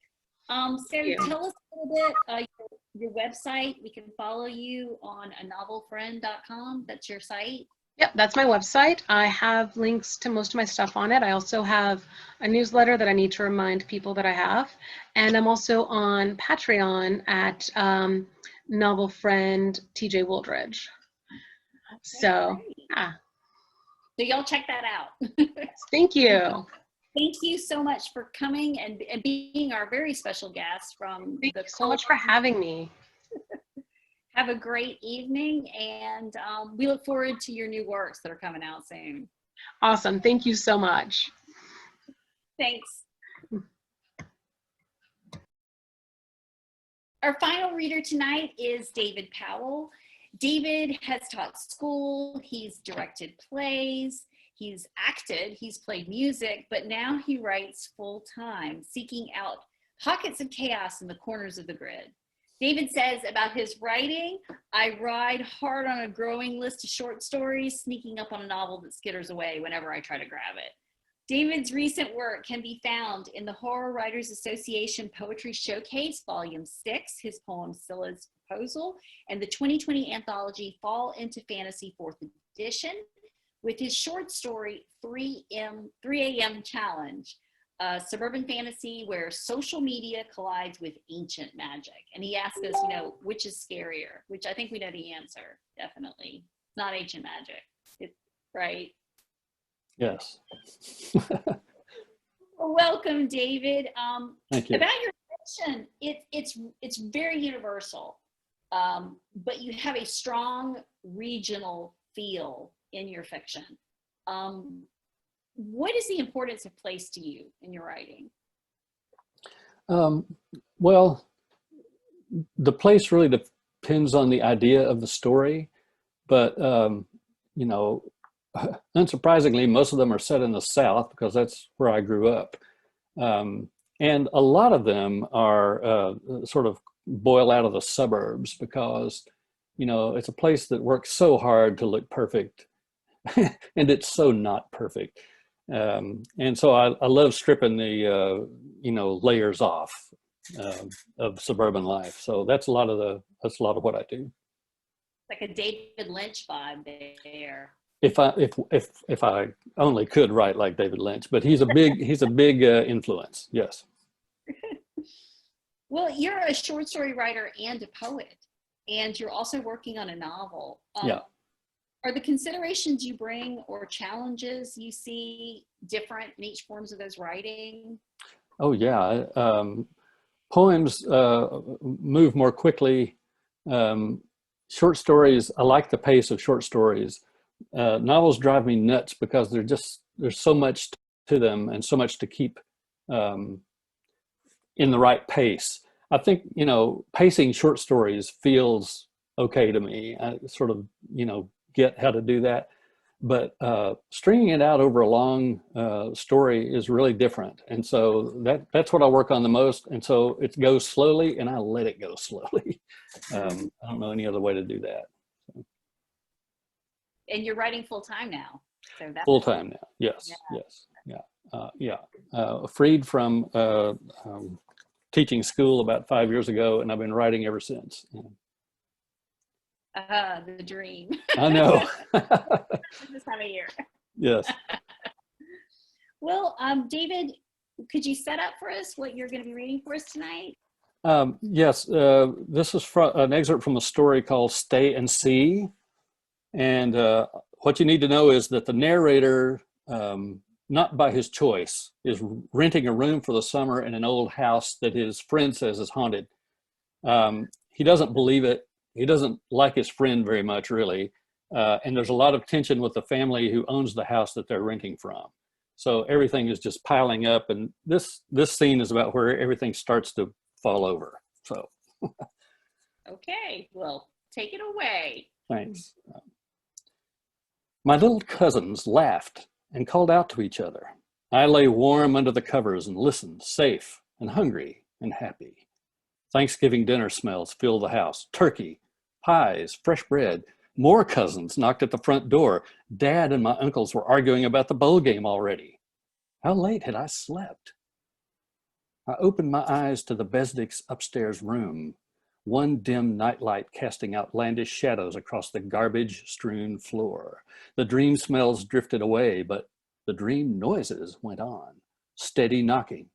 So tell us a little bit, your website. We can follow you on anovelfriend.com. That's your site. Yep, that's my website. I have links to most of my stuff on it. I also have a newsletter that I need to remind people that I have. And I'm also on Patreon at Novel Friend TJ Wooldridge. So, yeah. So y'all check that out. Thank you. Thank you so much for coming and being our very special guest from Thank you so much for having me. Have a great evening, and we look forward to your new works that are coming out soon. Awesome. Thank you so much. Thanks. Our final reader tonight is David Powell. David has taught school, he's directed plays, he's acted, he's played music, but now he writes full-time, seeking out pockets of chaos in the corners of the grid. David says about his writing, I ride hard on a growing list of short stories, sneaking up on a novel that skitters away whenever I try to grab it. David's recent work can be found in the Horror Writers Association Poetry Showcase, Volume 6, his poem Scylla's Proposal, and the 2020 anthology Fall into Fantasy 4th edition with his short story 3 a.m. Challenge, a suburban fantasy where social media collides with ancient magic. And he asked us, which is scarier, which I think we know the answer, definitely. It's not ancient magic, right? Yes. Welcome, David. Thank you. About your fiction, it's very universal, but you have a strong regional feel in your fiction. What is the importance of place to you in your writing? Well, the place really depends on the idea of the story, but unsurprisingly, most of them are set in the South because that's where I grew up. And a lot of them are sort of boil out of the suburbs because, it's a place that works so hard to look perfect and it's so not perfect. And so I love stripping the, layers off of suburban life. So that's a lot of what I do. Like a David Lynch vibe there. If I only could write like David Lynch, but he's a big influence. Yes. Well, you're a short story writer and a poet, and you're also working on a novel. Yeah. Are the considerations you bring or challenges you see different in each forms of those writing? Oh yeah. Poems move more quickly. Short stories, I like the pace of short stories. Novels drive me nuts because there's so much to them and so much to keep in the right pace. I think, pacing short stories feels okay to me. I sort of, get how to do that. But stringing it out over a long story is really different. And so that's what I work on the most. And so it goes slowly and I let it go slowly. I don't know any other way to do that. So. And you're writing full time now. So that's full time now. Yes. Yeah. Yes. Yeah. Freed from teaching school about 5 years ago, and I've been writing ever since. The dream. I know. This time of year. Yes. Well, David, could you set up for us what you're going to be reading for us tonight? Yes. This is an excerpt from a story called Stay and See. And what you need to know is that the narrator, not by his choice, is renting a room for the summer in an old house that his friend says is haunted. He doesn't believe it. He doesn't like his friend very much, really. And there's a lot of tension with the family who owns the house that they're renting from. So everything is just piling up. And this scene is about where everything starts to fall over. So. Okay, well, take it away. Thanks. My little cousins laughed and called out to each other. I lay warm under the covers and listened, safe and hungry and happy. Thanksgiving dinner smells filled the house. Turkey, pies, fresh bread. More cousins knocked at the front door. Dad and my uncles were arguing about the bowl game already. How late had I slept? I opened my eyes to the Besdick's upstairs room, one dim nightlight casting outlandish shadows across the garbage-strewn floor. The dream smells drifted away, but the dream noises went on. Steady knocking,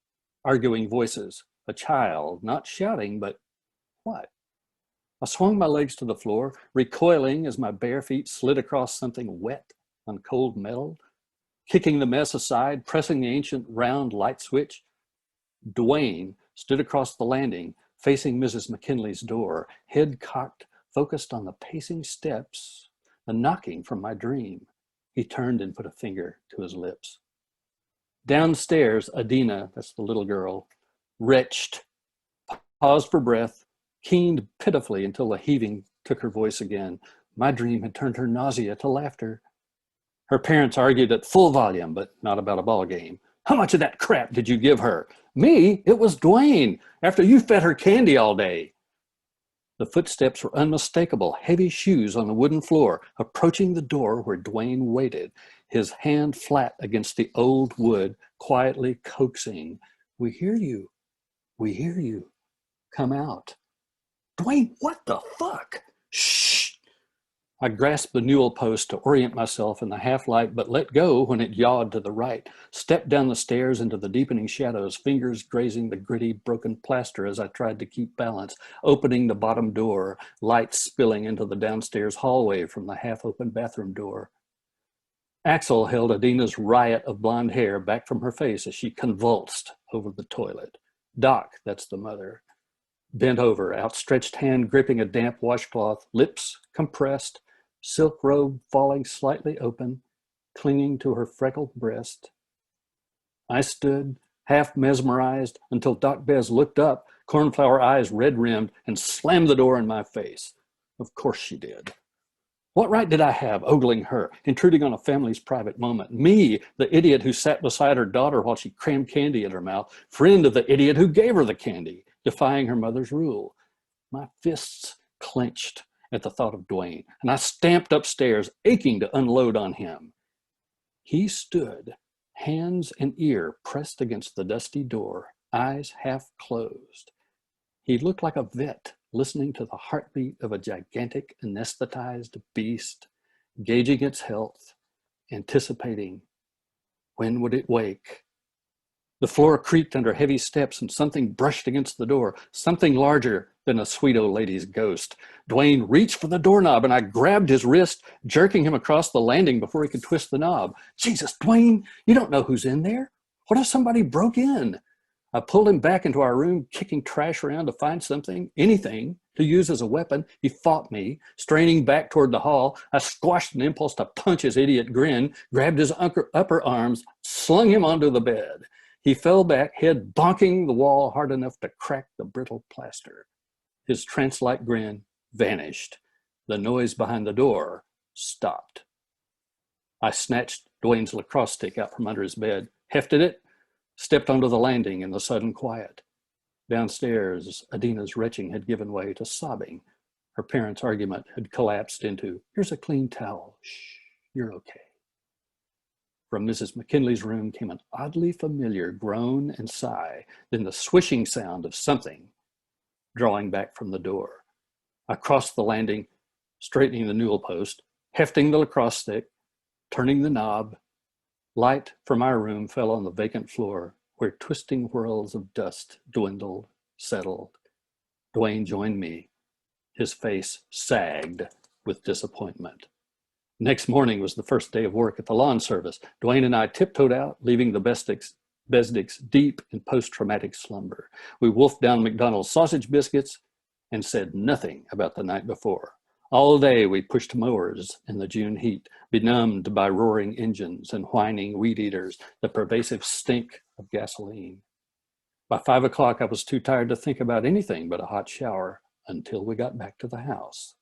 arguing voices, a child, not shouting, but what? I swung my legs to the floor, recoiling as my bare feet slid across something wet on cold metal, kicking the mess aside, pressing the ancient round light switch. Dwayne stood across the landing, facing Mrs. McKinley's door, head cocked, focused on the pacing steps, the knocking from my dream. He turned and put a finger to his lips. Downstairs, Adina, that's the little girl, retched, paused for breath, keened pitifully until the heaving took her voice again. My dream had turned her nausea to laughter. Her parents argued at full volume, but not about a ball game. How much of that crap did you give her? Me? It was Dwayne, after you fed her candy all day. The footsteps were unmistakable, heavy shoes on the wooden floor, approaching the door where Dwayne waited, his hand flat against the old wood, quietly coaxing. We hear you. We hear you. Come out. Dwayne, what the fuck? Shh. I grasped the newel post to orient myself in the half-light, but let go when it yawed to the right, stepped down the stairs into the deepening shadows, fingers grazing the gritty, broken plaster as I tried to keep balance, opening the bottom door, light spilling into the downstairs hallway from the half-open bathroom door. Axel held Adina's riot of blonde hair back from her face as she convulsed over the toilet. Doc, that's the mother, bent over, outstretched hand gripping a damp washcloth, lips compressed, silk robe falling slightly open, clinging to her freckled breast. I stood, half mesmerized, until Doc Bez looked up, cornflower eyes red-rimmed, and slammed the door in my face. Of course she did. What right did I have, ogling her, intruding on a family's private moment? Me, the idiot who sat beside her daughter while she crammed candy in her mouth, friend of the idiot who gave her the candy, defying her mother's rule. My fists clenched at the thought of Dwayne, and I stamped upstairs, aching to unload on him. He stood, hands and ear pressed against the dusty door, eyes half closed. He looked like a vet listening to the heartbeat of a gigantic anesthetized beast, gauging its health, anticipating when would it wake. The floor creaked under heavy steps and something brushed against the door, something larger than a sweet old lady's ghost. Dwayne reached for the doorknob and I grabbed his wrist, jerking him across the landing before he could twist the knob. Jesus, Dwayne, you don't know who's in there. What if somebody broke in? I pulled him back into our room, kicking trash around to find something, anything, to use as a weapon. He fought me, straining back toward the hall. I squashed an impulse to punch his idiot grin, grabbed his upper arms, slung him onto the bed. He fell back, head bonking the wall hard enough to crack the brittle plaster. His trance-like grin vanished. The noise behind the door stopped. I snatched Dwayne's lacrosse stick out from under his bed, hefted it, stepped onto the landing in the sudden quiet. Downstairs, Adina's retching had given way to sobbing. Her parents' argument had collapsed into, "Here's a clean towel. Shh, you're okay." From Mrs. McKinley's room came an oddly familiar groan and sigh, then the swishing sound of something drawing back from the door. I crossed the landing, straightening the newel post, hefting the lacrosse stick, turning the knob. Light from our room fell on the vacant floor, where twisting whirls of dust dwindled, settled. Dwayne joined me. His face sagged with disappointment. Next morning was the first day of work at the lawn service. Dwayne and I tiptoed out, leaving the Besdicks deep in post-traumatic slumber. We wolfed down McDonald's sausage biscuits and said nothing about the night before. All day we pushed mowers in the June heat, benumbed by roaring engines and whining weed eaters, the pervasive stink of gasoline. By 5 o'clock, I was too tired to think about anything but a hot shower until we got back to the house.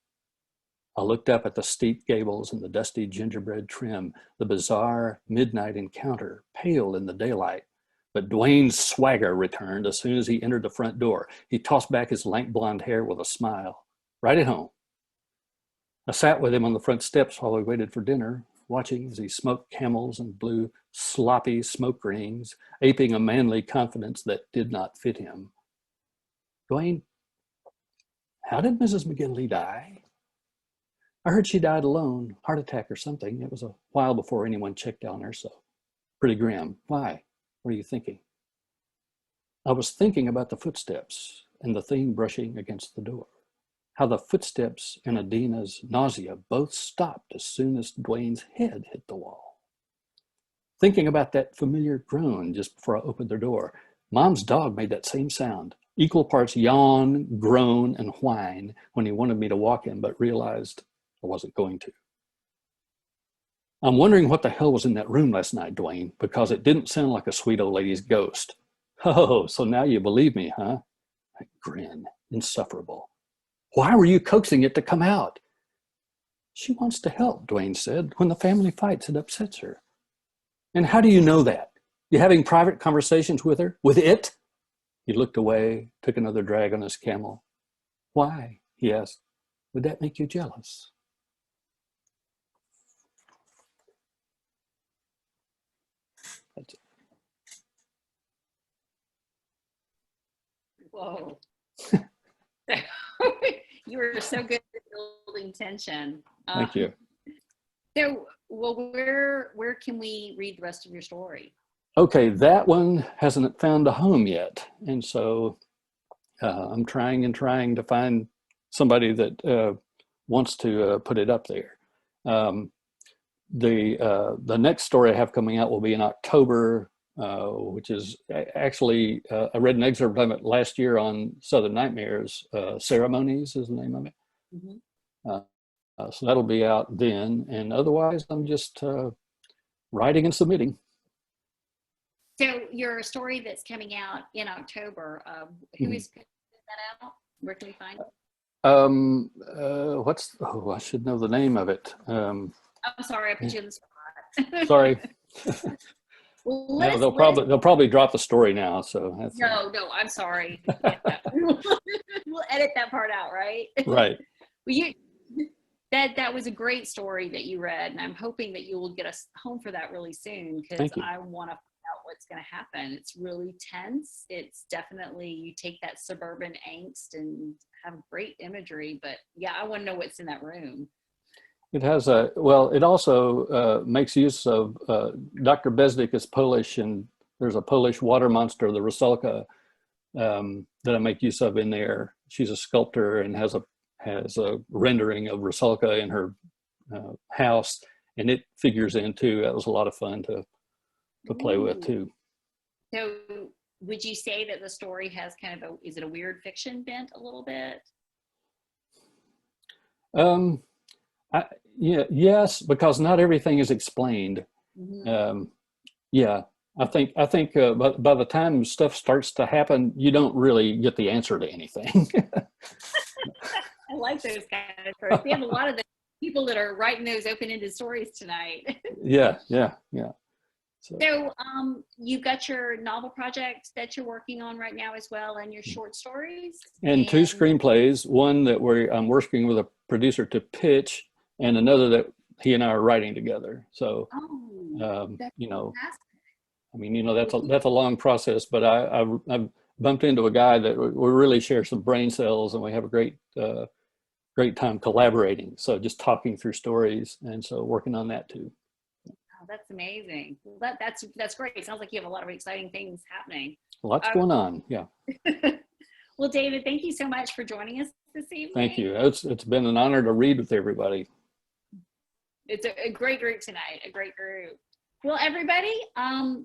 I looked up at the steep gables and the dusty gingerbread trim, the bizarre midnight encounter, pale in the daylight. But Dwayne's swagger returned as soon as he entered the front door. He tossed back his lank blonde hair with a smile. Right at home. I sat with him on the front steps while we waited for dinner, watching as he smoked Camels and blew sloppy smoke rings, aping a manly confidence that did not fit him. "Dwayne, how did Mrs. McGinley die?" "I heard she died alone, heart attack or something. It was a while before anyone checked on her, so pretty grim." "Why? What are you thinking?" "I was thinking about the footsteps and the thing brushing against the door. How the footsteps and Adina's nausea both stopped as soon as Dwayne's head hit the wall. Thinking about that familiar groan just before I opened the door. Mom's dog made that same sound. Equal parts yawn, groan, and whine when he wanted me to walk him, but realized I wasn't going to. I'm wondering what the hell was in that room last night, Dwayne, because it didn't sound like a sweet old lady's ghost." "Oh, so now you believe me, huh?" That grin, insufferable. "Why were you coaxing it to come out?" "She wants to help," Dwayne said. "When the family fights, it upsets her." "And how do you know that? You having private conversations with her? With it?" He looked away, took another drag on his Camel. "Why?" he asked. "Would that make you jealous?" That's it. Whoa. You were so good at building tension. Thank you. So, well, where can we read the rest of your story? Okay, that one hasn't found a home yet. And so I'm trying to find somebody that wants to put it up there. The next story I have coming out will be in October, which is actually, I read an excerpt of it last year on Southern Nightmares. Ceremonies is the name of it. Mm-hmm. So that'll be out then. And otherwise, I'm just writing and submitting. So your story that's coming out in October, who is putting that out? Where can we find it? I should know the name of it. I'm sorry, I put you on the spot. Sorry. Well, No, they'll probably drop the story now. So that's, no, I'm sorry. We'll edit that part out, right? right. Well, that was a great story that you read, and I'm hoping that you will get us home for that really soon, because I want to find out what's going to happen. It's really tense. It's definitely, you take that suburban angst and have great imagery, but yeah, I want to know what's in that room. It has it also makes use of, Dr. Besnik is Polish, and there's a Polish water monster, the Rusalka, that I make use of in there. She's a sculptor and has a rendering of Rusalka in her house, and it figures in too. That was a lot of fun to play with too. So would you say that the story has kind of is it a weird fiction bent a little bit? Yes, because not everything is explained. Mm-hmm. Yeah, I think by the time stuff starts to happen, you don't really get the answer to anything. I like those kind of stories. We have a lot of the people that are writing those open-ended stories tonight. Yeah. So you've got your novel project that you're working on right now as well, and your short stories? And 2 screenplays, one that I'm working with a producer to pitch, and another that he and I are writing together. So, that's a long process, but I've bumped into a guy that we really share some brain cells, and we have a great time collaborating. So just talking through stories, and so working on that too. Oh, that's amazing. Well, that's great. It sounds like you have a lot of exciting things happening. Lots going on, yeah. Well, David, thank you so much for joining us this evening. Thank you. It's been an honor to read with everybody. It's a great group tonight, a great group. Well, everybody,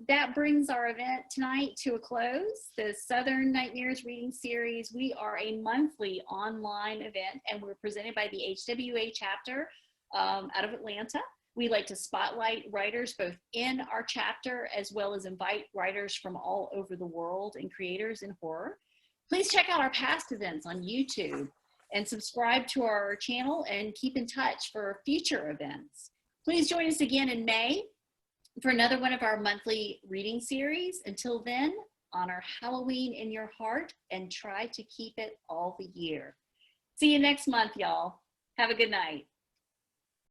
that brings our event tonight to a close. The Southern Nightmares Reading Series, we are a monthly online event, and we're presented by the HWA Chapter out of Atlanta. We like to spotlight writers both in our chapter, as well as invite writers from all over the world and creators in horror. Please check out our past events on YouTube and subscribe to our channel and keep in touch for future events. Please join us again in May for another one of our monthly reading series. Until then, honor Halloween in your heart and try to keep it all the year. See you next month, y'all. Have a good night.